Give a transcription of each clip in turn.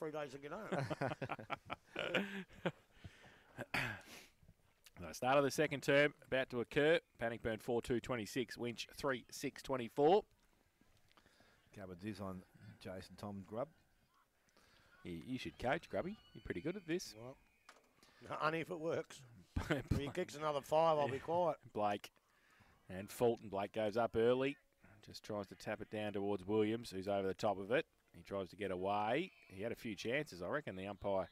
3 days to get home. The start of the second term about to occur. Bannockburn 4-2-26, Winch 3-6-24. Covered this on Jason Tom Grubb. You should coach, Grubby. You're pretty good at this. Well, only if it works. If he kicks another 5, I'll be quiet. Blake and Fulton. Blake goes up early. Just tries to tap it down towards Williams, who's over the top of it. He tries to get away. He had a few chances, I reckon. The umpire,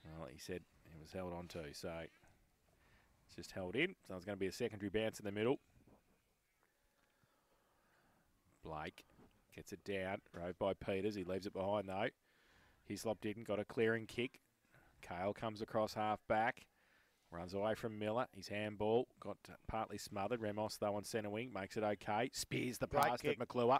well, he said he was held on to, so it's just held in. So it's going to be a secondary bounce in the middle. Blake gets it down, rove by Peters. He leaves it behind, though. Hislop didn't, got a clearing kick. Kale comes across half back. Runs away from Miller. His handball got partly smothered. Ramos, though, on centre wing, makes it okay. Spears the pass at McClure.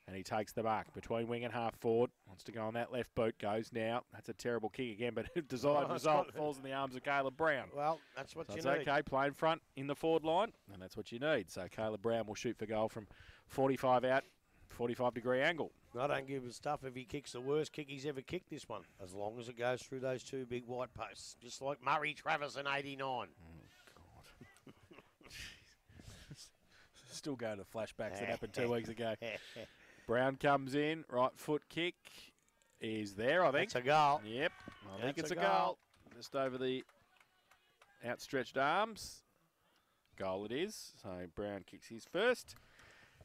And he takes the mark between wing and half forward. Wants to go on that left boot. Goes now. That's a terrible kick again, but desired result falls in the arms of Caleb Brown. Well, that's what you need. That's okay. Play in front in the forward line, and that's what you need. So Caleb Brown will shoot for goal from 45 out, 45-degree angle. I don't give a stuff if he kicks the worst kick he's ever kicked this one, as long as it goes through those 2 big white posts, just like Murray Travis in 89. Oh, God. Still going to flashbacks that happened 2 weeks ago. Brown comes in, right foot kick is there, I think. It's a goal. Yep, I think it's a goal. Just over the outstretched arms. Goal it is. So Brown kicks his first.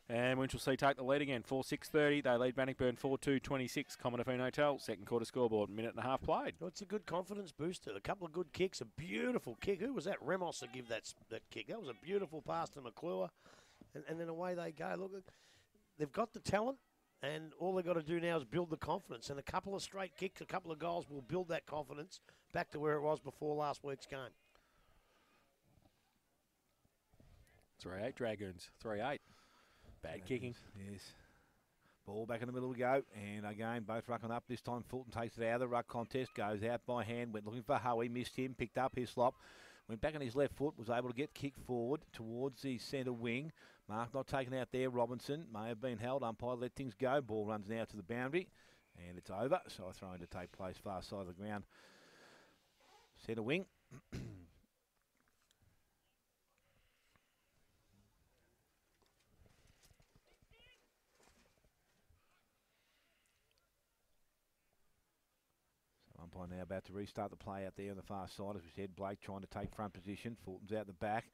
And Winchelsea take the lead again, 4-6-30. They lead Bannockburn 4-2-26. Commodore Hotel, second quarter scoreboard, minute and a half played. Well, it's a good confidence booster. A couple of good kicks, a beautiful kick. Who was that? Ramos to give that kick. That was a beautiful pass to McClure. And then away they go. Look, they've got the talent, and all they've got to do now is build the confidence. And a couple of straight kicks, a couple of goals will build that confidence back to where it was before last week's game. 3-8 Dragoons, 3-8. Bad kicking. Yes. Ball back in the middle we go. And again, both rucking up. This time Fulton takes it out of the ruck contest. Goes out by hand. Went looking for Hoey. Missed him. Picked up his slop. Went back on his left foot. Was able to get kicked forward towards the centre wing. Mark not taken out there. Robinson may have been held. Umpire let things go. Ball runs now to the boundary. And it's over. So a throw-in to take place far side of the ground. Centre wing. Umpire now about to restart the play out there on the far side. As we said, Blake trying to take front position. Fulton's out the back.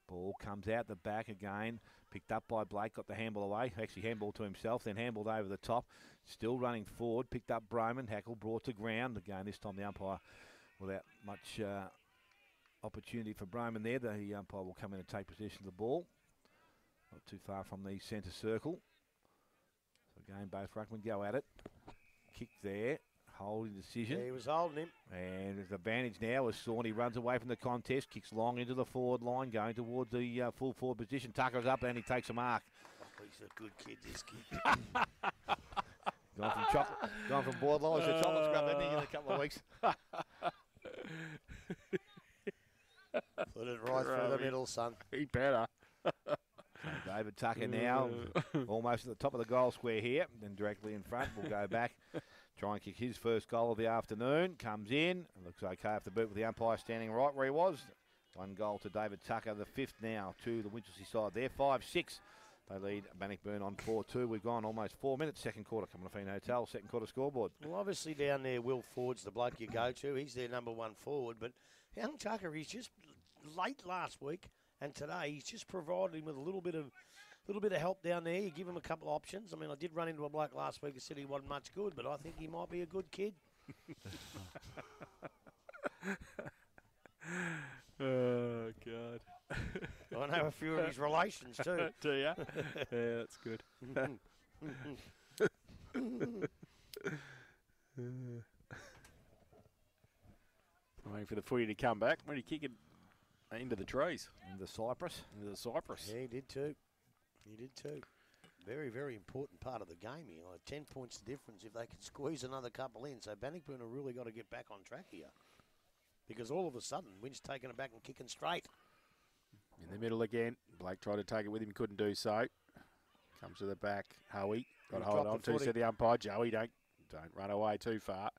Ball comes out the back again. Picked up by Blake. Got the handball away. Actually handballed to himself. Then handballed over the top. Still running forward. Picked up Broman. Hackle brought to ground. Again, this time the umpire without much opportunity for Broman there. The umpire will come in and take possession of the ball. Not too far from the centre circle. So again, both ruckmen go at it. Kick there. Holding decision. Yeah, he was holding him. And the advantage now is Sawney runs away from the contest, kicks long into the forward line, going towards the full forward position. Tucker's up and he takes a mark. Oh, he's a good kid, this kid. Gone from borderline to chocolate scrub, hasn't he, in a couple of weeks? Put it right through the middle, son. He better. So David Tucker now almost at the top of the goal square here, then directly in front. We'll go back. Try and kick his first goal of the afternoon. Comes in. Looks okay off the boot with the umpire standing right where he was. 1 goal to David Tucker. The 5th now to the Winchelsea side there. 5-6. They lead Bannockburn on 4-2. We've gone almost 4 minutes. Second quarter. Coming to Hotel. Second quarter scoreboard. Well, obviously down there, Will Ford's the bloke you go to. He's their number 1 forward. But young Tucker, he's just late last week and today. He's just provided him with a little bit of help down there. You give him a couple of options. I mean, I did run into a bloke last week who said he wasn't much good, but I think he might be a good kid. Oh, God. I know a few of his relations too. Do you? Yeah, that's good. Waiting for the footy to come back. When did he kick it into the trees? Into the cypress. Into the cypress. Yeah, he did too. He did too. Very, very important part of the game here. Like 10 points difference if they could squeeze another couple in. So Bannockburn have really got to get back on track here. Because all of a sudden, Winch taking it back and kicking straight. In the middle again. Blake tried to take it with him, couldn't do so. Comes to the back. Hoey got to hold on to, said the umpire. Joey, don't Don't run away too far.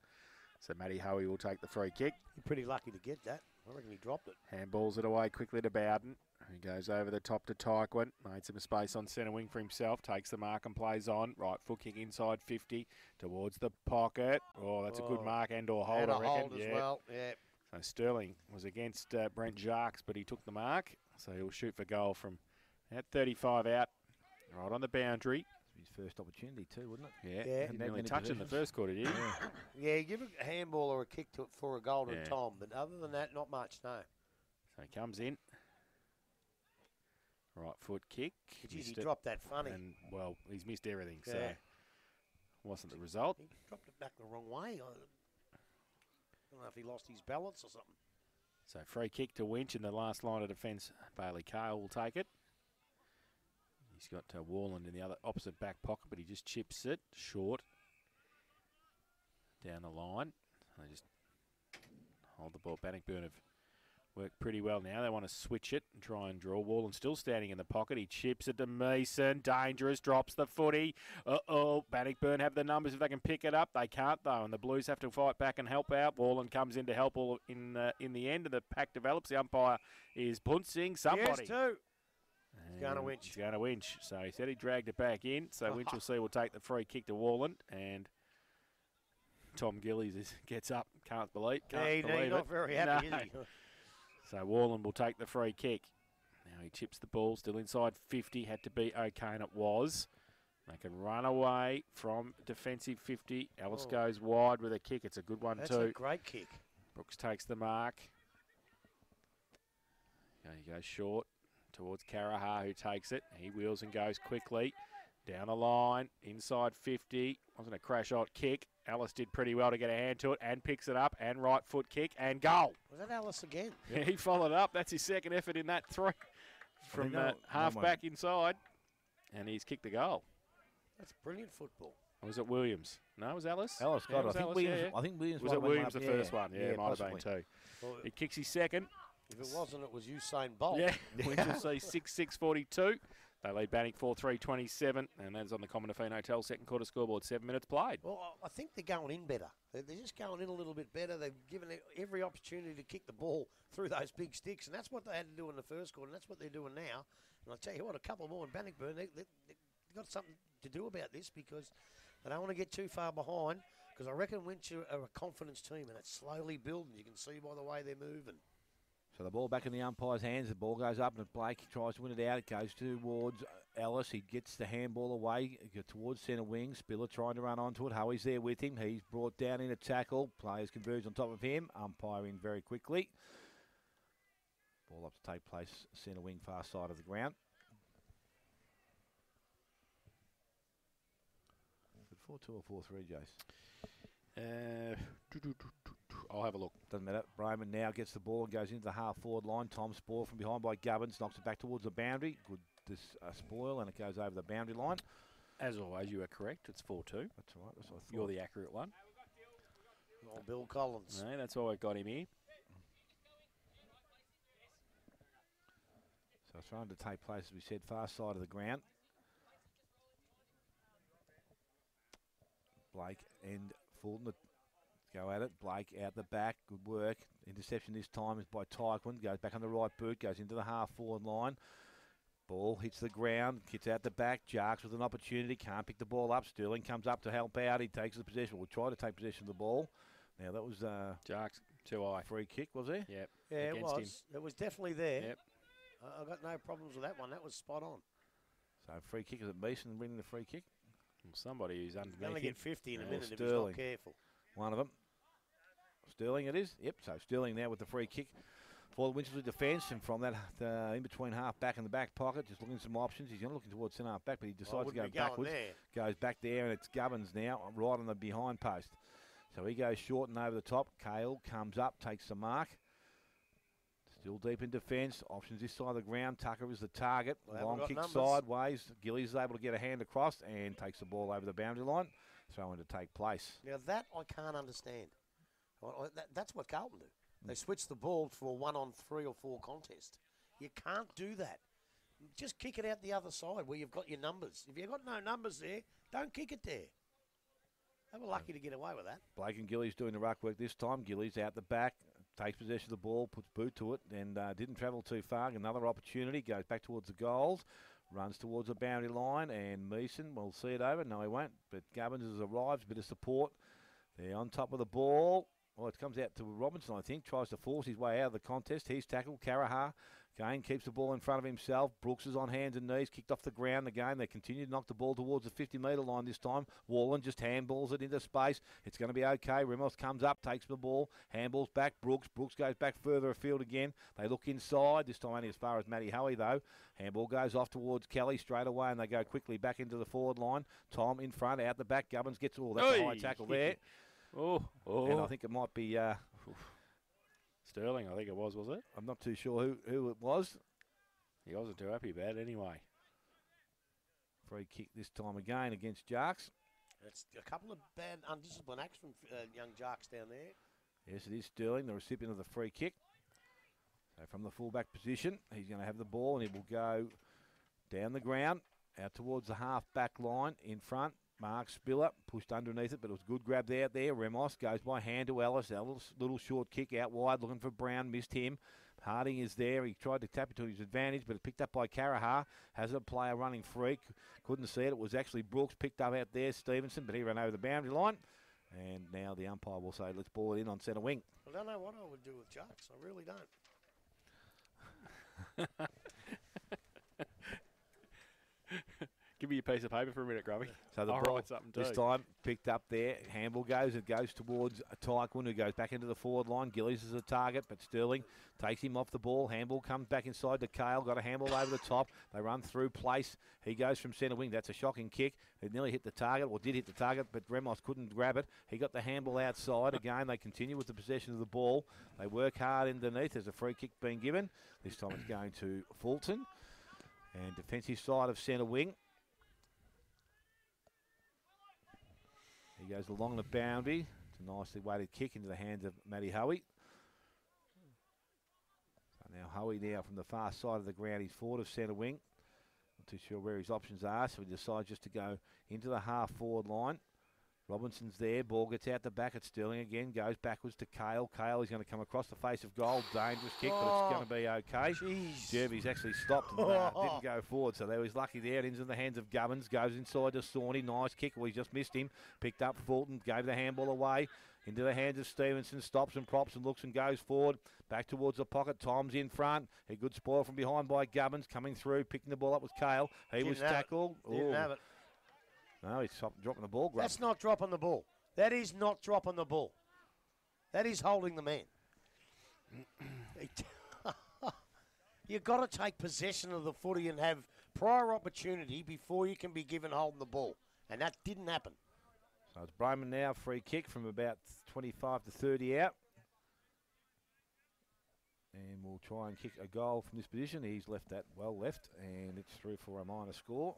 So Matty Hoey will take the free kick. You're pretty lucky to get that. I reckon he dropped it. Handballs it away quickly to Bowden. He goes over the top to Tyquin. Made some space on centre wing for himself. Takes the mark and plays on. Right foot kick inside 50 towards the pocket. Oh, that's a good mark and/or hold, And I a reckon. hold as well, yeah. So Sterling was against Brent Jacques, but he took the mark. So he'll shoot for goal from at 35 out, right on the boundary. His first opportunity too, wouldn't it? Yeah, Yeah. didn't really touch it in the first quarter, did he? Yeah, give a handball or a kick to it for a golden Yeah. tom, but other than that, not much, no. So he comes in. Right foot kick. Geez, he Missed it. dropped that funny. And, well, he's missed everything, so Yeah. wasn't the result. He dropped it back the wrong way. I don't know if he lost his balance or something. So free kick to Winch in the last line of defence. Bailey Cale will take it. He's got Warland in the other opposite back pocket, but he just chips it short down the line. They just hold the ball. Bannockburn have worked pretty well now. They want to switch it and try and draw. Warland still standing in the pocket. He chips it to Mason. Dangerous. Drops the footy. Bannockburn have the numbers if they can pick it up. They can't, though, and the Blues have to fight back and help out. Warland comes in to help all in the end, and the pack develops. The umpire is punching somebody. Yes, too. And Going to Winch. He's going to Winch. So he said he dragged it back in. So Winchelsea will take the free kick to Warland. And Tom Gillies gets up. Can't believe He's not very happy, No. is he? So Warland will take the free kick. Now he chips the ball. Still inside 50. Had to be okay, and it was. They can run away from defensive 50. Ellis goes wide with a kick. It's a good one, That's too. a great kick. Brooks takes the mark. He goes short towards Karaha, who takes it. He wheels and goes quickly. Down the line, inside 50. Wasn't a crash-out kick. Ellis did pretty well to get a hand to it and picks it up. And right foot kick and goal. Was that Ellis again? Yeah, he followed up. That's his second effort in that three. From half back inside. And he's kicked the goal. That's brilliant football. Or was it Williams? No, it was Ellis. Ellis Yeah, got it it. was I think Ellis, Williams. yeah. I think Williams. Was might it have went Williams up, the first one? Yeah, it might possibly. have been too. Well, He kicks his second. if it wasn't, it was Usain Bolt. Yeah, Winchelsea 6-6-42. They lead Bannock 4-3-27, and that's on the Common Hotel second quarter scoreboard. 7 minutes played. Well, I think they're going in better. They're just going in a little bit better. They've given it every opportunity to kick the ball through those big sticks, and that's what they had to do in the first quarter, and that's what they're doing now. And I'll tell you what, a couple more in Bannockburn, they've got something to do about this because they don't want to get too far behind because I reckon Winch are a confidence team, and it's slowly building. You can see by the way they're moving. So the ball back in the umpire's hands. The ball goes up, and Blake tries to win it out. It goes towards Ellis. He gets the handball away towards centre wing. Spiller trying to run onto it. Hoey's there with him. He's brought down in a tackle. Players converge on top of him. Umpiring very quickly. Ball up to take place centre wing, far side of the ground. Good 4-2 or 4-3, Jace? I'll have a look. Doesn't matter. Brayman now gets the ball and goes into the half-forward line. Tom Spoil from behind by Gubbins. Knocks it back towards the boundary. Good spoil, and it goes over the boundary line. As always, you are correct. It's 4-2. That's all right. That's what I thought. You're the accurate one. Oh, Bill Collins. No, that's why I got him here. So it's trying to take place, as we said, far side of the ground. Blake and Fulton go at it. Blake out the back. Good work. Interception this time is by Tyquin. Goes back on the right boot. Goes into the half-forward line. Ball hits the ground. Gets out the back. Jarks with an opportunity. Can't pick the ball up. Sterling comes up to help out. He takes the possession. We'll try to take possession of the ball. Now, that was Jarks, 2-eye. free kick, was there? Yep. Yeah, it against was. him. It was definitely there. Yep. I got no problems with that one. That was spot on. So free kick, is it Mason winning the free kick? Well, somebody who's He's underneath going to him. get 50 in a Yeah, minute if he's Sterling. not careful. One of them. Sterling it is. Yep, so Sterling now with the free kick for the Winchelsea defence, and from that in between half back and the back pocket, just looking at some options. He's looking towards centre half back, but he decides to go backwards. Goes back there, and it's Gubbins now right on the behind post. So he goes short and over the top. Cale comes up, takes the mark. Still deep in defence. Options this side of the ground. Tucker is the target. Long kick sideways. Gillies is able to get a hand across and takes the ball over the boundary line. Throwing to take place. Now that I can't understand. That's what Carlton do. They switch the ball for a 1-on-3 or 4 contest. You can't do that. Just kick it out the other side where you've got your numbers. If you've got no numbers there, don't kick it there. They were lucky to get away with that. Blake and Gillies doing the ruck work this time. Gillies out the back, takes possession of the ball, puts boot to it, and didn't travel too far. Another opportunity, goes back towards the goals, runs towards the boundary line, and Meeson will see it over. No, he won't, but Gubbins has arrived, a bit of support. They're on top of the ball. Well, it comes out to Robinson, I think, tries to force his way out of the contest. He's tackled. Karaha again keeps the ball in front of himself. Brooks is on hands and knees, kicked off the ground again. They continue to knock the ball towards the 50-metre line this time. Wallen just handballs it into space. It's going to be okay. Ramos comes up, takes the ball, handballs back. Brooks goes back further afield again. They look inside, this time only as far as Matty Hoey, though. Handball goes off towards Kelly straight away, and they go quickly back into the forward line. Tom in front, out the back. Gubbins gets all that high tackle there. And I think it might be Sterling, I think it was it? I'm not too sure who it was. He wasn't too happy about it anyway. Free kick this time again against Jarks. It's a couple of bad undisciplined acts from young Jarks down there. Yes, it is Sterling, the recipient of the free kick. So from the fullback position, he's going to have the ball and he will go down the ground, out towards the half-back line in front. Mark Spiller pushed underneath it, but it was a good grab out there. Ramos goes by hand to Ellis. Ellis, little short kick out wide, looking for Brown, missed him. Harding is there. He tried to tap it to his advantage, but it's picked up by Karaha. Has a player running free. Couldn't see it. It was actually Brooks picked up out there, Stevenson, but he ran over the boundary line. And now the umpire will say, let's ball it in on centre wing. I don't know what I would do with Jarks. I really don't. Give me a piece of paper for a minute, Grubby. So the I'll ball write something too. this time picked up there. Handball goes. It goes towards Tyquin, who goes back into the forward line. Gillies is a target, but Sterling takes him off the ball. Handball comes back inside to Kale. Got a handball over the top. They run through place. He goes from centre wing. That's a shocking kick. It nearly hit the target, or did hit the target, but Ramos couldn't grab it. He got the handball outside. Again, they continue with the possession of the ball. They work hard underneath. There's a free kick being given. This time it's going to Fulton. And defensive side of centre wing. He goes along the boundary. It's a nicely weighted kick into the hands of Matty Hoey. So now Hoey now from the far side of the ground. He's forward of centre wing. Not too sure where his options are, so he decides just to go into the half-forward line. Robinson's there. Ball gets out the back at Sterling again. Goes backwards to Kale. Kale is going to come across the face of goal. Dangerous kick, but it's going to be okay. Jervy's actually stopped and didn't go forward. So there was lucky there. Into the hands of Gubbins. Goes inside to Sawney. Nice kick. Well, he just missed him. Picked up Fulton. Gave the handball away. Into the hands of Stevenson. Stops and props and looks and goes forward. Back towards the pocket. Tom's in front. A good spoil from behind by Gubbins. Coming through. Picking the ball up with Kale. He was tackled. Didn't have it. No, he's dropping the ball. That's not dropping the ball. That is not dropping the ball. That is holding the man. You've got to take possession of the footy and have prior opportunity before you can be given holding the ball. And that didn't happen. So it's Bryman now, free kick from about 25 to 30 out. And we'll try and kick a goal from this position. He's left that well left, and it's through for a minor score.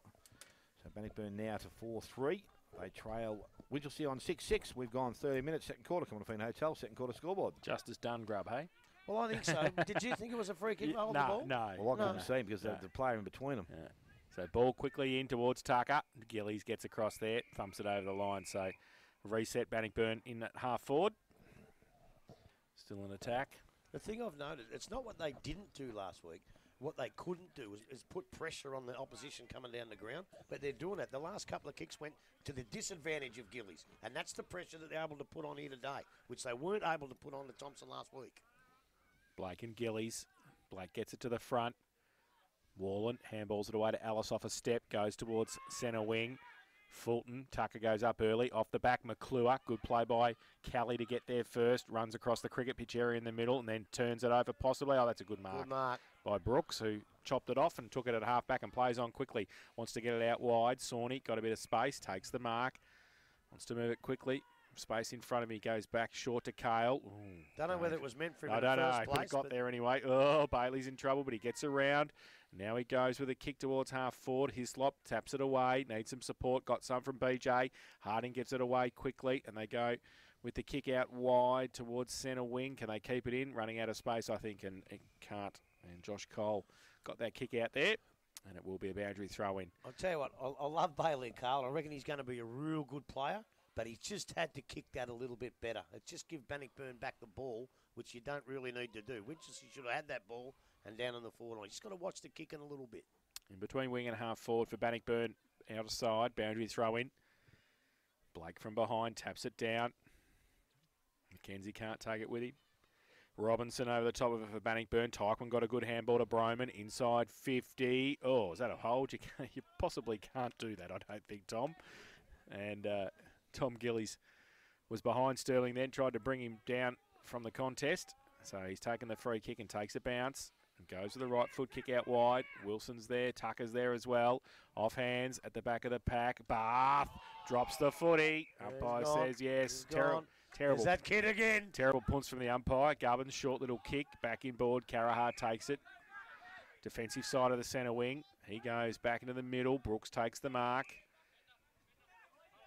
So Bannockburn now to 4-3. They trail Winchelsea on 6-6. We've gone 30 minutes, second quarter, coming to Feen Hotel, second quarter scoreboard. Just as done, Grub, hey? Well, I think so. Did you think it was a free kick hold the ball? No. Well, I couldn't see because there's the player in between them. Yeah. So ball quickly in towards Tucker. Gillies gets across there, thumps it over the line. So reset Bannockburn in at half forward. Still in attack. The thing I've noticed, it's not what they didn't do last week. What they couldn't do is put pressure on the opposition coming down the ground, but they're doing that. The last couple of kicks went to the disadvantage of Gillies, and that's the pressure that they're able to put on here today, which they weren't able to put on to Thompson last week. Blake and Gillies. Blake gets it to the front. Wallen handballs it away to Ellis off a step, goes towards centre wing. Fulton, Tucker goes up early, off the back, McClure, good play by Kelly to get there first, runs across the cricket pitch area in the middle and then turns it over possibly. Oh, that's a good mark. Good mark. By Brooks, who chopped it off and took it at half back and plays on quickly. Wants to get it out wide. Sawney got a bit of space, takes the mark, wants to move it quickly. Space in front of me, goes back short to Kale. Ooh, don't know whether it was meant for him I in don't the know. first place. He got there anyway. Oh, Bailey's in trouble, but he gets around. Now he goes with a kick towards half forward. Hislop taps it away. Needs some support. Got some from BJ. Harding gives it away quickly, and they go with the kick out wide towards centre wing. Can they keep it in? Running out of space, I think, and it can't. And Josh Cole got that kick out there, and it will be a boundary throw in. I'll tell you what, I love Bailey and Carl. I reckon he's going to be a real good player. but he just had to kick that a little bit better. It just give Bannockburn back the ball, which you don't really need to do. Winchelsea should have had that ball and down on the forward line. You just got to watch the kicking a little bit. In between wing and half forward for Bannockburn, outer side, boundary throw in. Blake from behind, taps it down. McKenzie can't take it with him. Robinson over the top of it for Bannockburn. Tyquin got a good handball to Broman. Inside 50. Oh, is that a hold? You possibly can't do that, I don't think, Tom. And Tom Gillies was behind Sterling then, tried to bring him down from the contest. So he's taken the free kick and takes a bounce. And goes with the right foot kick out wide. Wilson's there. Tucker's there as well. Off hands at the back of the pack. Bath drops the footy. Umpire says yes. Terrible. There's that kid again. Terrible punts from the umpire. Gubbins, short little kick. Back inboard. Carahar takes it. Defensive side of the centre wing. He goes back into the middle. Brooks takes the mark.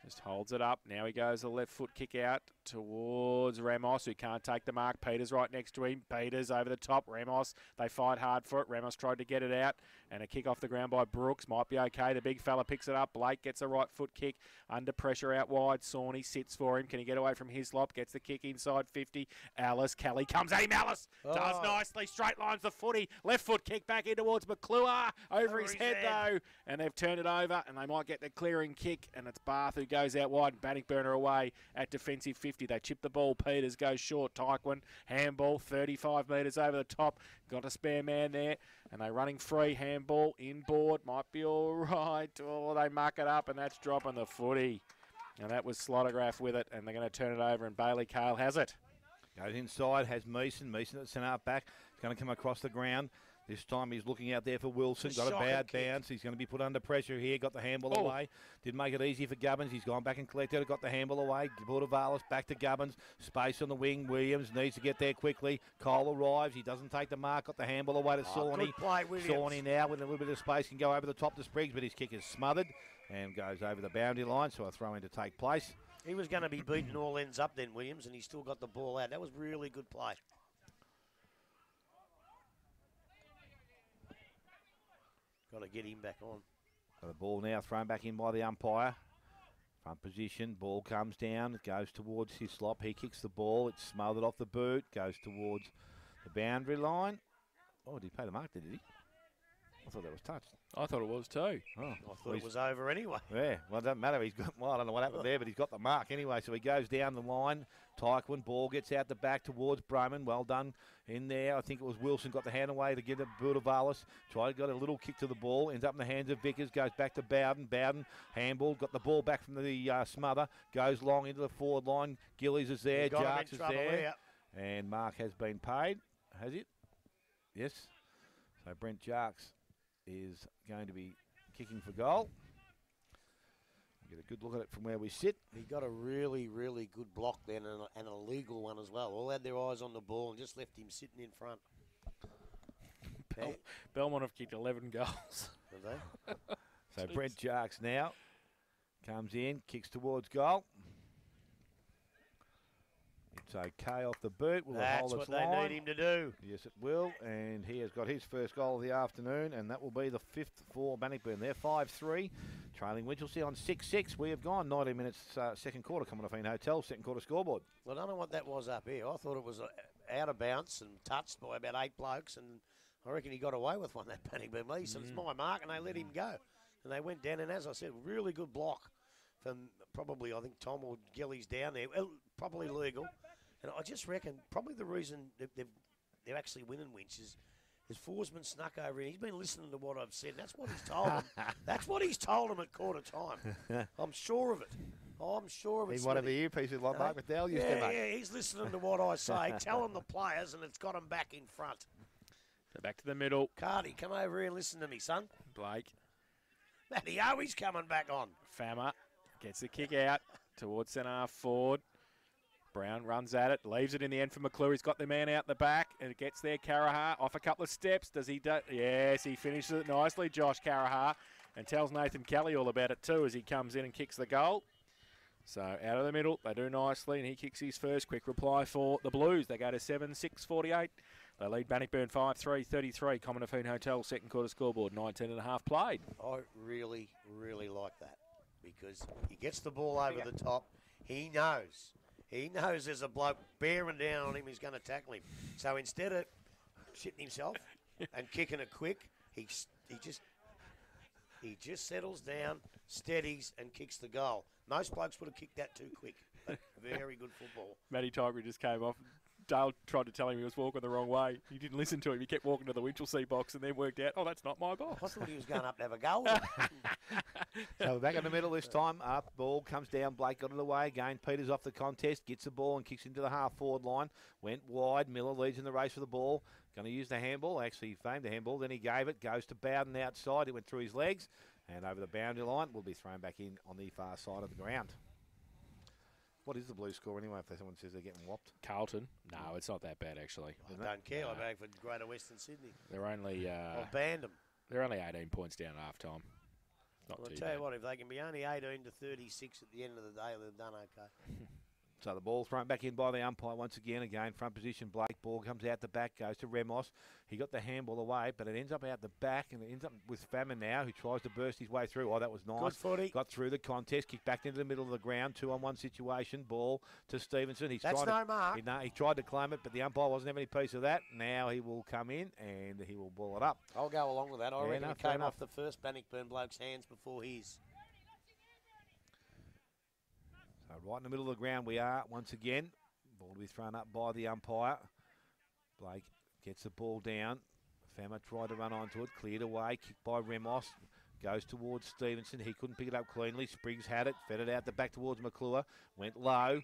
Just holds it up. Now he goes the left foot kick out towards Ramos, who can't take the mark. Peters right next to him. Peters over the top. Ramos, they fight hard for it. Ramos tried to get it out. And a kick off the ground by Brooks. Might be okay. The big fella picks it up. Blake gets a right foot kick. Under pressure out wide. Sawney sits for him. Can he get away from Hislop? Gets the kick inside 50. Alice. Kelly comes at him. Alice does nicely. Straight lines the footy. Left foot kick back in towards McClure. Over his head though. And they've turned it over. And they might get the clearing kick. And it's Bath who goes out wide. Bannockburn are away at defensive 50. They chip the ball. Peters goes short. Tyquin. Handball 35 metres over the top. Got a spare man there. And they're running free. Handball inboard. Might be all right. Oh, they muck it up. And that's dropping the footy. And that was Slottergraph with it. And they're going to turn it over. And Bailey Cale has it. Goes inside. Has Meeson. Meeson at centre back. He's going to come across the ground. This time he's looking out there for Wilson. Got a bad bounce. He's going to be put under pressure here. Got the handball away. Didn't make it easy for Gubbins. He's gone back and collected it. Got the handball away. Bortavalis back to Gubbins. Space on the wing. Williams needs to get there quickly. Cole arrives. He doesn't take the mark. Got the handball away to Sawney. Good play, Williams. Sawney now with a little bit of space can go over the top to Spriggs, but his kick is smothered and goes over the boundary line. So a throw in to take place. He was going to be beaten all ends up then, Williams, and he still got the ball out. That was really good play. Got to get him back on. Got the ball now thrown back in by the umpire. Front position, ball comes down, it goes towards Hislop. He kicks the ball, it's smothered off the boot, goes towards the boundary line. Oh, did he pay the mark, did he? I thought that was touched. I thought it was too. Oh, I thought it was over anyway. Yeah, well, it doesn't matter. He's got, well, I don't know what happened there, but he's got the mark anyway. So he goes down the line. Tyquin, ball gets out the back towards Broman. Well done in there. I think it was Wilson got the hand away to give it to Budavalis. Got a little kick to the ball. Ends up in the hands of Vickers. Goes back to Bowden. Bowden, handball. Got the ball back from the smother. Goes long into the forward line. Gillies is there. Jarks is there. And mark has been paid. Has it? Yes. So Brent Jarks is going to be kicking for goal. Get a good look at it from where we sit. He got a really, really good block then and a legal one as well. All had their eyes on the ball and just left him sitting in front. Belmont have kicked 11 goals. Have they? So Brent Jarks now comes in, kicks towards goal. It's okay off the boot. Will That's hold what its they line. need him to do. Yes, it will. And he has got his first goal of the afternoon, and that will be the 5th for Bannockburn. They're 5-3, trailing Winchelsea on 6-6. We have gone 90 minutes second quarter, Commonwealth Hotel, second quarter scoreboard. Well, I don't know what that was up here. I thought it was out of bounce and touched by about 8 blokes, and I reckon he got away with one, that Bannockburn. He said, it's my mark, and they let him go. And they went down, and as I said, really good block from probably, I think, Tom or Gillies down there. Well, probably legal. And I just reckon probably the reason they're actually winning Winch is Forsman snuck over in. He's been listening to what I've said. That's what he's told him. That's what he's told him at quarter time. I'm sure of it. I'm sure of it. He wanted the earpieces like Mark McDowell used to make. Yeah, he's listening to what I say. Telling the players, and it's got him back in front. So back to the middle. Cardi, come over here and listen to me, son. Blake. Matty, he's coming back on. Fammer gets the kick out towards centre half forward. Brown runs at it, leaves it in the end for McClure. He's got the man out the back, and it gets there. Carahar off a couple of steps. Does he do? Yes, he finishes it nicely, Josh Carahar, and tells Nathan Kelly all about it too as he comes in and kicks the goal. So out of the middle, they do nicely, and he kicks his first. Quick reply for the Blues. They go to 7-6-48. They lead Bannockburn 5-3-33. Commonwealth Hotel second quarter scoreboard, 19.5 played. I really, really like that because he gets the ball over the top. He knows. He knows there's a bloke bearing down on him. He's going to tackle him. So instead of shitting himself and kicking it quick, he just settles down, steadies, and kicks the goal. Most blokes would have kicked that too quick. But very good football. Matty Tiger just came off. Dale tried to tell him he was walking the wrong way. He didn't listen to him. He kept walking to the Winchelsea box and then worked out, oh, that's not my box. I thought he was going up to have a go. So back in the middle this time. Up, ball comes down. Blake got it away again. Peters off the contest. Gets the ball and kicks into the half-forward line. Went wide. Miller leads in the race for the ball. Going to use the handball. Actually, he famed the handball. Then he gave it. Goes to Bowden outside. It went through his legs. And over the boundary line. Will be thrown back in on the far side of the ground. What is the blue score anyway if someone says they're getting whopped? Carlton? No, it's not that bad, actually. I don't care. I bag for Greater Western Sydney. They're only... I've banned them. They're only 18 points down at half-time. Not Well, too I'll tell bad. you what, if they can be only 18 to 36 at the end of the day, they've done okay. So the ball thrown back in by the umpire once again. Again, front position, Blake. Ball comes out the back, goes to Remos. He got the handball away, but it ends up out the back, and it ends up with Famine now, who tries to burst his way through. Oh, that was nice. Good footy. Got through the contest, kicked back into the middle of the ground, 2-on-1 situation. Ball to Stevenson. That's no mark. He tried to claim it, but the umpire wasn't having any piece of that. Now he will come in, and he will ball it up. I'll go along with that. I reckon enough, it came fair off the first Bannockburn bloke's hands before his. So right in the middle of the ground we are once again. Ball to be thrown up by the umpire. Blake gets the ball down. Fama tried to run onto it, cleared away, kicked by Remos. Goes towards Stevenson. He couldn't pick it up cleanly. Spriggs had it, fed it out the back towards McClure. Went low.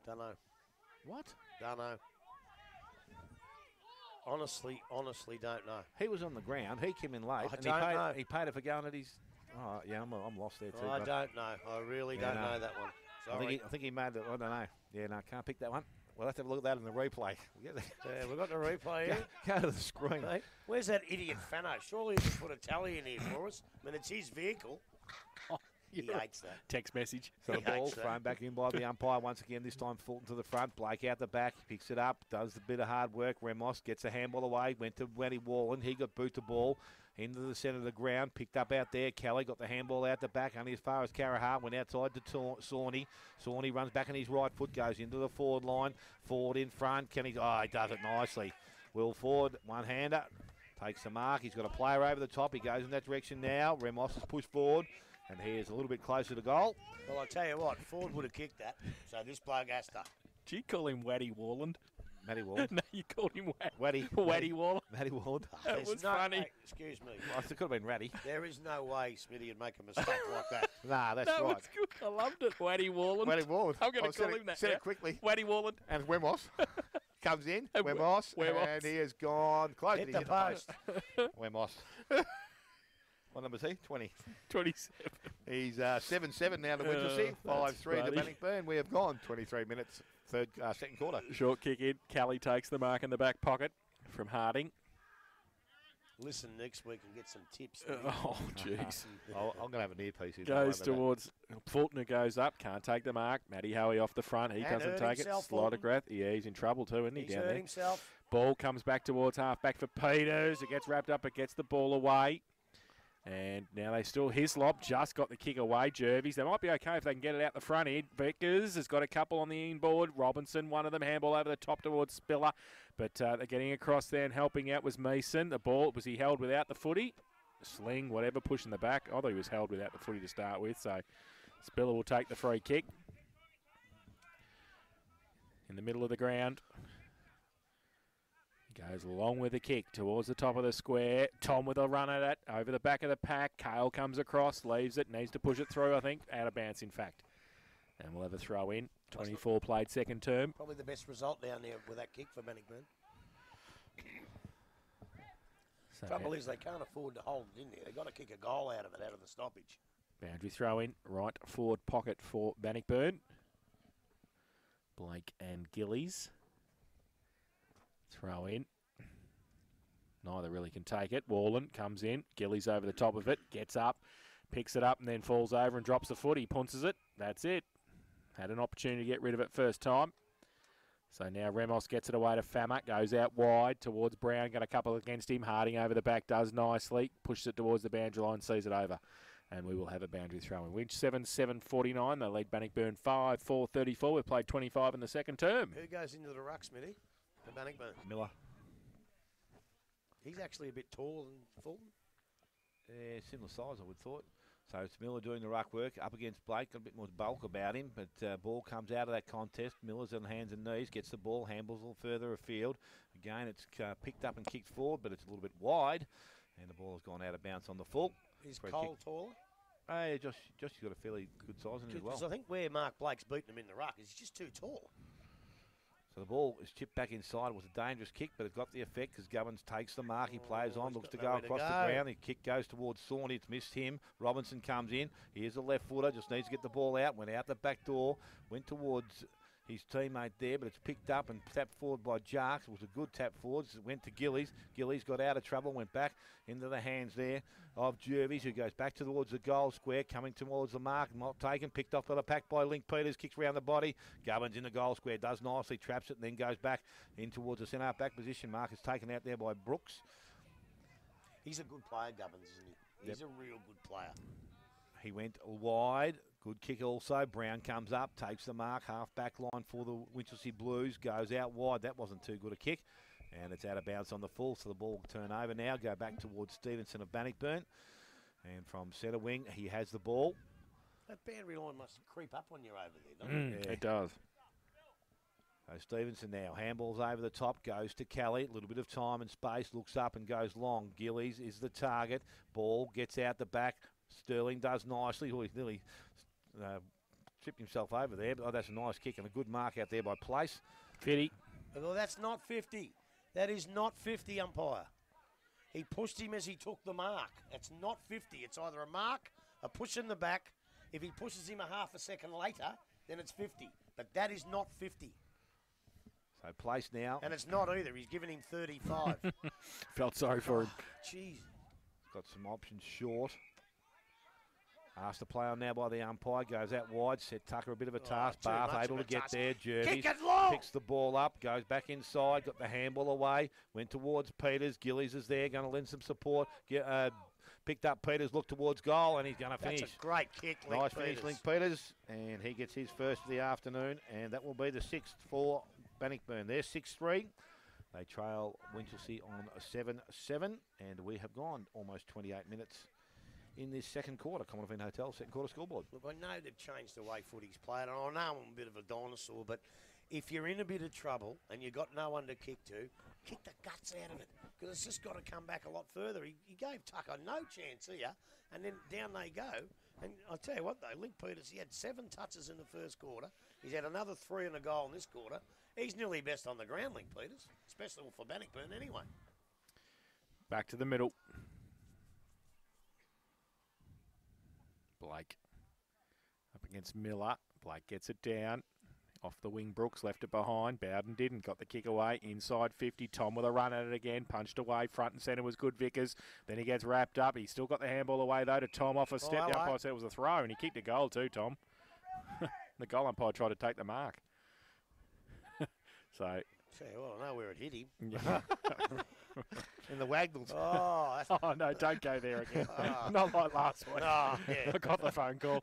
Don't know. What? Don't know. Honestly, don't know. He was on the ground. He came in late. I and don't know. He paid it for going at his... Oh, yeah, I'm lost there too. I but don't know. I really don't know that one. Sorry. I think he made it. I don't know. Yeah, no, can't pick that one. We'll have to have a look at that in the replay. Yeah, we've got the replay here. Go to the screen. Hey, where's that idiot Fano? Surely he can put a tally in here for us. I mean, it's his vehicle. He hates that. Text message. So the He ball hates that. thrown back in by the umpire once again. This time Fulton to the front. Blake out the back. Picks it up. Does a bit of hard work. Remos gets a handball away. Went to Wendy Wallen. He got boot the ball into the centre of the ground. Picked up out there. Kelly got the handball out the back. Only as far as Carahar. Went outside to Sawney. Sawney runs back on his right foot. Goes into the forward line. Forward in front. Can he? Oh, he does it nicely. Will Ford, one-hander. Takes the mark. He's got a player over the top. He goes in that direction now. Remos is pushed forward. And he is a little bit closer to goal. Well, I tell you what, Ford would have kicked that. So this bloke has to. Do you call him Waddy Warland? Matty Ward. No, you called him Waddy. Waddy Warland. Matty Ward. That There's was no, funny. hey, excuse me. Well, it could have been Ratty. There is no way Smitty would make a mistake like that. Nah, that's That right. was good. I loved it. Waddy Warland. Matty Ward. I'm going to call him that Said now. it quickly. Waddy Warland. And Wemos comes in. And Wemos. Wemos. And he has gone close. Hit He the post. Wemos. What number is he? 20. 27. He's 7-7 now to Winchelsea. That's 5-3 to funny. Bannockburn. We have gone 23 minutes, second quarter. Short kick in. Kelly takes the mark in the back pocket from Harding. Listen next week and get some tips. Oh, jeez. I'm going to have an earpiece. here. Goes Don't worry about towards Fulton, who goes up. Can't take the mark. Matty Howie off the front. He And doesn't hurt take himself, it. Slaughter Fulton. Grath. Yeah, he's in trouble too, isn't he, He's down hurt there? himself. Ball comes back towards half back for Peters. It gets wrapped up. It gets the ball away. And now they still, Hislop just got the kick away, Jervies. They might be okay if they can get it out the front end. Vickers has got a couple on the inboard. Robinson, one of them, handball over the top towards Spiller. But they're getting across there and helping out was Mason. The ball, was he held without the footy? Sling, whatever, pushing the back. I thought he was held without the footy to start with. So Spiller will take the free kick. In the middle of the ground. Goes along with the kick towards the top of the square. Tom with a run at it. Over the back of the pack. Kale comes across. Leaves it. Needs to push it through, I think. Out of bounds, in fact. And we'll have a throw in. 24 played second term. Probably the best result down there with that kick for Bannockburn. So Trouble is they can't afford to hold it in there. They've got to kick a goal out of it, out of the stoppage. boundary throw in. Right forward pocket for Bannockburn. Blake and Gillies. Throw in. Neither really can take it. Wallen comes in. Gillies over the top of it. Gets up. Picks it up and then falls over and drops the foot. He punches it. That's it. Had an opportunity to get rid of it first time. So now Remos gets it away to Fama. Goes out wide towards Brown. Got a couple against him. Harding over the back does nicely. Pushes it towards the boundary line. Sees it over. And we will have a boundary throw in. Winch 7-7-49. They lead Bannockburn 5-4-34. We've played 25 in the second term. Who goes into the ruck, Smitty? The Bannockburn. Miller. He's actually a bit taller than Fulton. Yeah, similar size, I would thought. So it's Miller doing the ruck work up against Blake. Got a bit more bulk about him, but ball comes out of that contest. Miller's on hands and knees, gets the ball, handballs a little further afield. Again, it's picked up and kicked forward, but it's a little bit wide, and the ball has gone out of bounds on the full. Is Cole taller? Yeah, Josh's got a fairly good size in him as well. Because I think where Mark Blake's beaten him in the ruck is he's just too tall. So the ball is chipped back inside. It was a dangerous kick, but it got the effect because Gubbins takes the mark. He plays on, looks to go across the ground. The kick goes towards Sawney. It's missed him. Robinson comes in. Here's a left footer. Just needs to get the ball out. Went out the back door. Went towards his teammate there, but it's picked up and tapped forward by Jarks. It was a good tap forward. It went to Gillies. Gillies got out of trouble, went back into the hands there of Jervis, who goes back towards the goal square, coming towards the mark. Not taken, picked off by the pack by Link Peters, kicks round the body. Gubbins in the goal square, does nicely, traps it, and then goes back in towards the centre back position. Mark is taken out there by Brooks. He's a good player, Gubbins, isn't he? He's a real good player. He went wide. Good kick also. Brown comes up, takes the mark, half back line for the Winchelsea Blues, goes out wide. That wasn't too good a kick, and it's out of bounds on the full, so the ball will turn over now, go back towards Stevenson of Bannockburn. And from centre wing, he has the ball. That boundary line must creep up when you're over there, doesn't it? Yeah. It does. So Stevenson now, handballs over the top, goes to Kelly, a little bit of time and space, looks up and goes long. Gillies is the target, ball gets out the back. Sterling does nicely. Oh, he's nearly tripped himself over there, but that's a nice kick and a good mark out there by Place. 50. Well, that's not 50. That is not 50, umpire. He pushed him as he took the mark. It's not 50. It's either a mark, a push in the back. If he pushes him a half a second later, then it's 50. But that is not 50. So Place now. And it's not either. He's given him 35. Felt sorry for him. Jeez. Got some options short. Asked to play on now by the umpire. Goes out wide. Set Tucker a bit of a task. Bath able to get there. Jervis picks the ball up. Goes back inside. Got the handball away. Went towards Peters. Gillies is there. Going to lend some support. Picked up Peters. Looked towards goal. And he's going to finish. That's a great kick, Nice finish, Link Peters. And he gets his first of the afternoon. And that will be the 6th for Bannockburn. They're 6-3. They trail Winchelsea on 7-7. And we have gone almost 28 minutes in this second quarter. Commonwealth Inn Hotel, second quarter scoreboard. Look, I know they've changed the way footy's played, and I know I'm a bit of a dinosaur, but if you're in a bit of trouble and you've got no one to kick to, kick the guts out of it, because it's just got to come back a lot further. He gave Tucker no chance here, and then down they go. And I'll tell you what, though, Link Peters, he had 7 touches in the first quarter. He's had another 3 and a goal in this quarter. He's nearly best on the ground, Link Peters, especially for Bannockburn anyway. Back to the middle. Blake up against Miller. Blake gets it down. Off the wing, Brooks left it behind. Bowden didn't. Got the kick away. Inside 50. Tom with a run at it again. Punched away. Front and centre was good, Vickers. Then he gets wrapped up. He's still got the handball away, though, to Tom off a step. The umpire said it was a throw, and he kicked a goal too, Tom. The goal umpire tried to take the mark. So... Well, I know where it hit him. Yeah. In the Wagnalls. Oh, no, don't go there again. Not like last week. Oh, yeah. I got the phone call.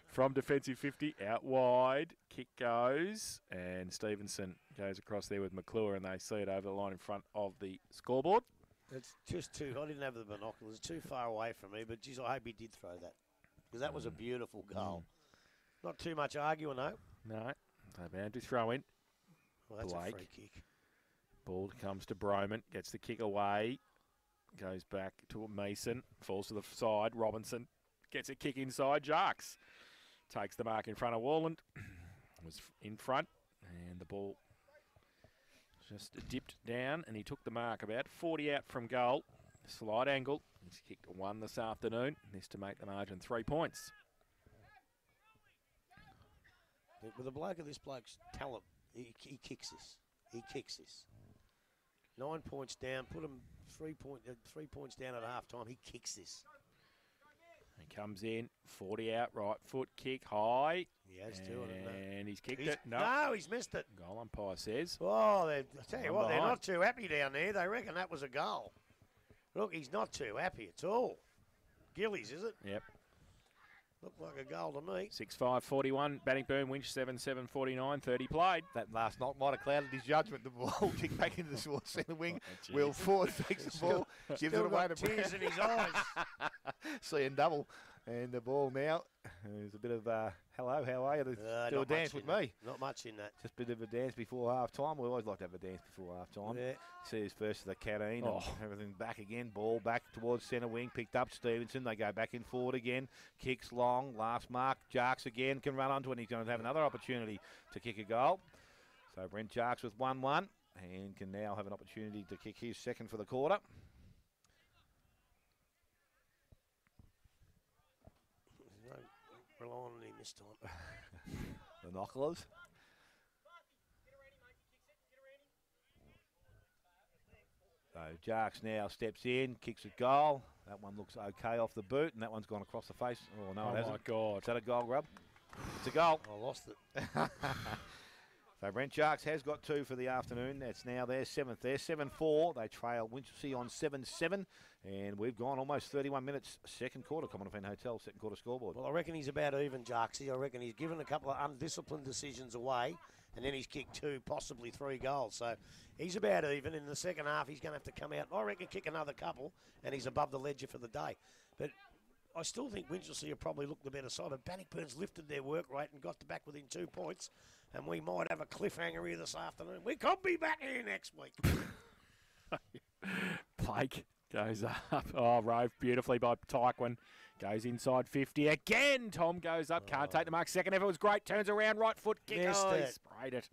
From defensive 50, out wide. Kick goes, and Stevenson goes across there with McClure, and they see it over the line in front of the scoreboard. It's just too... I didn't have the binoculars. Too far away from me, but, geez, I hope he did throw that, because that was a beautiful goal. Not too much arguing, though. No. So bound to throw in. Well, that's Blake. a free kick. Ball comes to Broman, gets the kick away, goes back to Mason, falls to the side. Robinson gets a kick inside. Jarks takes the mark in front of Warland. Was in front, and the ball just dipped down, and he took the mark about 40 out from goal. Slight angle. He's kicked 1 this afternoon. This to make the margin 3 points. With the bloke of this bloke's talent, he kicks this. He kicks this. 9 points down. Put him 3 points down at half time. He kicks this. He comes in, 40 out, right foot kick high. He has to, and he's kicked it. No, he's missed it. Goal umpire says. Oh, I tell you what, they're not too happy down there. They reckon that was a goal. Look, he's not too happy at all. Gillies, is it? Yep. Looked like a goal to me. 6-5-41. Bannockburn, Winch 7-7-49. 30 played. That last knock might have clouded his judgment. The ball kicked back into the short centre wing. Oh, Will Ford takes the ball, gives it Still away got to tears in his eyes. seeing double. And the ball now, there's a bit of, hello, how are you? Do a Not dance much with in me. that. Not much in that. Just a bit of a dance before half time. We always like to have a dance before half time. Yeah. See his first to the canteen. Oh. Everything back again. Ball back towards centre wing. Picked up Stevenson. They go back in forward again. Kicks long. Last mark. Jarks again can run onto it. He's going to have another opportunity to kick a goal. So Brent Jarks with 1-1 and can now have an opportunity to kick his second for the quarter. No relying on him this time. The Knocklers. So Jarks now steps in, kicks a goal. That one looks okay off the boot, and that one's gone across the face. Oh, no, it Oh, hasn't. my God. Is that a goal grub? It's a goal. I lost it. So Brent Jarks has got 2 for the afternoon. That's now their 7th there. 7-4. They trail Winchelsea on 7-7. And we've gone almost 31 minutes. Second quarter, Commonwealth Hotel, second quarter scoreboard. Well, I reckon he's about even, Jarksy. I reckon he's given a couple of undisciplined decisions away, and then he's kicked 2, possibly 3 goals. So he's about even. In the second half, he's going to have to come out, I reckon, kick another couple, and he's above the ledger for the day. But I still think Winchelsea have probably looked the better side. But Bannockburn's lifted their work rate and got back within 2 points, and we might have a cliffhanger here this afternoon. We could be back here next week. Blake goes up. Oh, rove beautifully by Tyquin. Goes inside 50 again. Tom goes up. Can't take the mark. Second effort was great. Turns around. Right foot kick. Missed Oh, he it. sprayed it.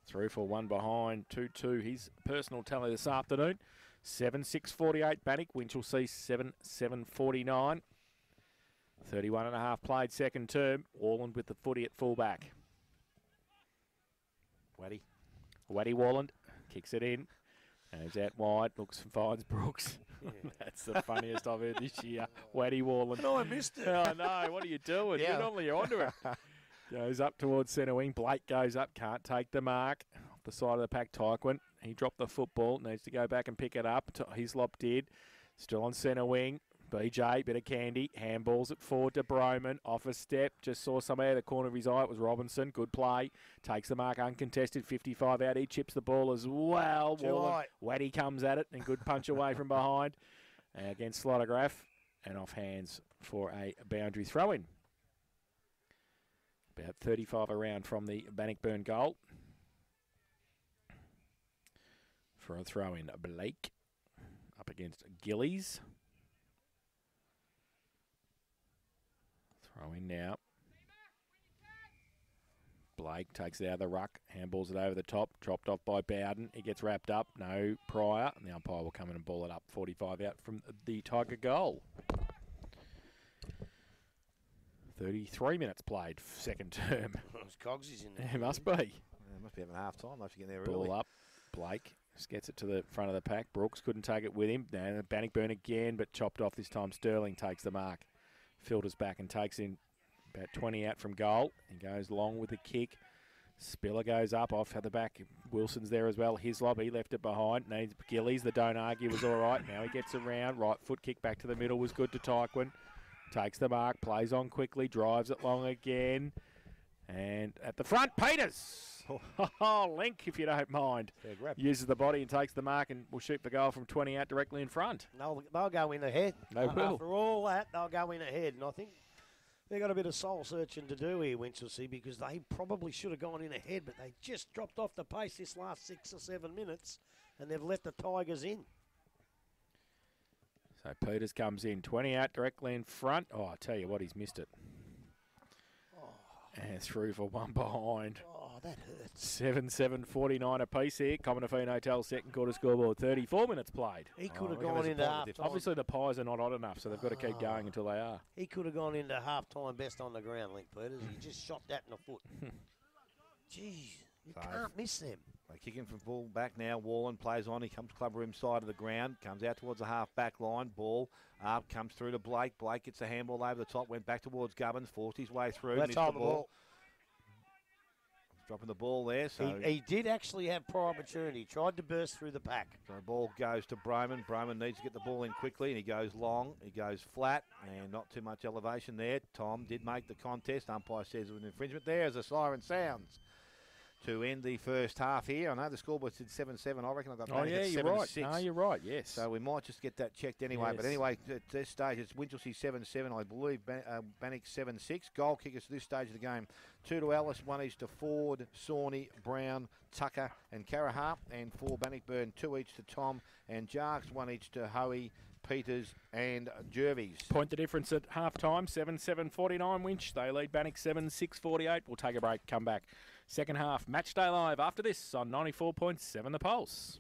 Through for 1 behind. 2-2. His personal tally this afternoon. 7-6-48. Bannock. Winchelsea 7-7-49. 31.5 played second term. Warland with the footy at fullback. Waddy Warland kicks it in. Goes out wide. Looks and finds Brooks. Yeah. That's the funniest I've heard this year. Waddy Warland. No, I missed it. Oh, no. What are you doing? Yeah. You normally are onto it. Goes up towards centre wing. Blake goes up. Can't take the mark. Off the side of the pack, Tyquin. He dropped the football. Needs to go back and pick it up. Hislop did. Still on centre wing. BJ, bit of candy. Handballs it forward to Broman. Off a step. Just saw somebody out of the corner of his eye. It was Robinson. Good play. Takes the mark uncontested. 55 out. He chips the ball as well. Waddy comes at it. And good punch away from behind against Slotograph. And off hands for a boundary throw-in. About 35 around from the Bannockburn goal. For a throw-in, Blake up against Gillies. Throw in now. Blake takes it out of the ruck, handballs it over the top, dropped off by Bowden. He gets wrapped up, no Pryor, and the umpire will come in and ball it up. 45 out from the Tiger goal. 33 minutes played, second term. Cogsy's in there. It must be. Yeah, must be having half time. Must be getting there early. Ball up. Blake just gets it to the front of the pack. Brooks couldn't take it with him. Now Bannockburn again, but chopped off this time. Sterling takes the mark. Filters back and takes in about 20 out from goal. He goes long with the kick. Spiller goes up off at the back. Wilson's there as well. Hislop, he left it behind. Needs Gillies. The don't argue was all right. Now he gets around. Right foot kick back to the middle was good to Tyquin. Takes the mark. Plays on quickly. Drives it long again. And at the front, Peters. Oh, Link, if you don't mind. Uses the body and takes the mark and will shoot the goal from 20 out directly in front. They'll go in ahead. They will. After all that, they'll go in ahead. And I think they've got a bit of soul searching to do here, Winchelsea, because they probably should have gone in ahead, but they just dropped off the pace this last 6 or 7 minutes, and they've let the Tigers in. So Peters comes in, 20 out directly in front. Oh, I tell you what, he's missed it. And through for 1 behind. Oh, that hurts. 7-7-49 apiece here. Commonwealth Hotel second quarter scoreboard. 34 minutes played. He could have look at gone this into point half with time. Obviously the Pies are not hot enough, so they've got to keep going until they are. He could have gone into half time best on the ground, Link Peters. He just shot that in the foot. Jeez, you can't miss them. They kick him from full back now. Warland plays on. He comes club room side of the ground. Comes out towards the half back line. Ball up. Comes through to Blake. Blake gets the handball over the top. Went back towards Gubbins. Forced his way through. Let's Missed hold the ball. dropping the ball there. So He did actually have prior opportunity. He tried to burst through the pack. So the ball goes to Broman. Broman needs to get the ball in quickly, and he goes long. He goes flat, and not too much elevation there. Tom did make the contest. Umpire says it was an infringement there as the siren sounds to end the first half here. I know the scoreboard said 7-7. I reckon I got back at 7-6. No, you're right, yes. So we might just get that checked anyway. Yes. But anyway, at this stage, it's Winchelsea 7-7. I believe Bannock 7-6. Goal kickers at this stage of the game. 2 to Ellis, 1 each to Ford, Sawney, Brown, Tucker and Caraharp. And for Bannockburn, 2 each to Tom and Jarks, 1 each to Hoey, Peters and Jervis. Point the difference at half-time, 7-7-49 Winch. They lead Bannock 7-6-48. We'll take a break, come back. Second half, Matchday Live after this on 94.7 The Pulse.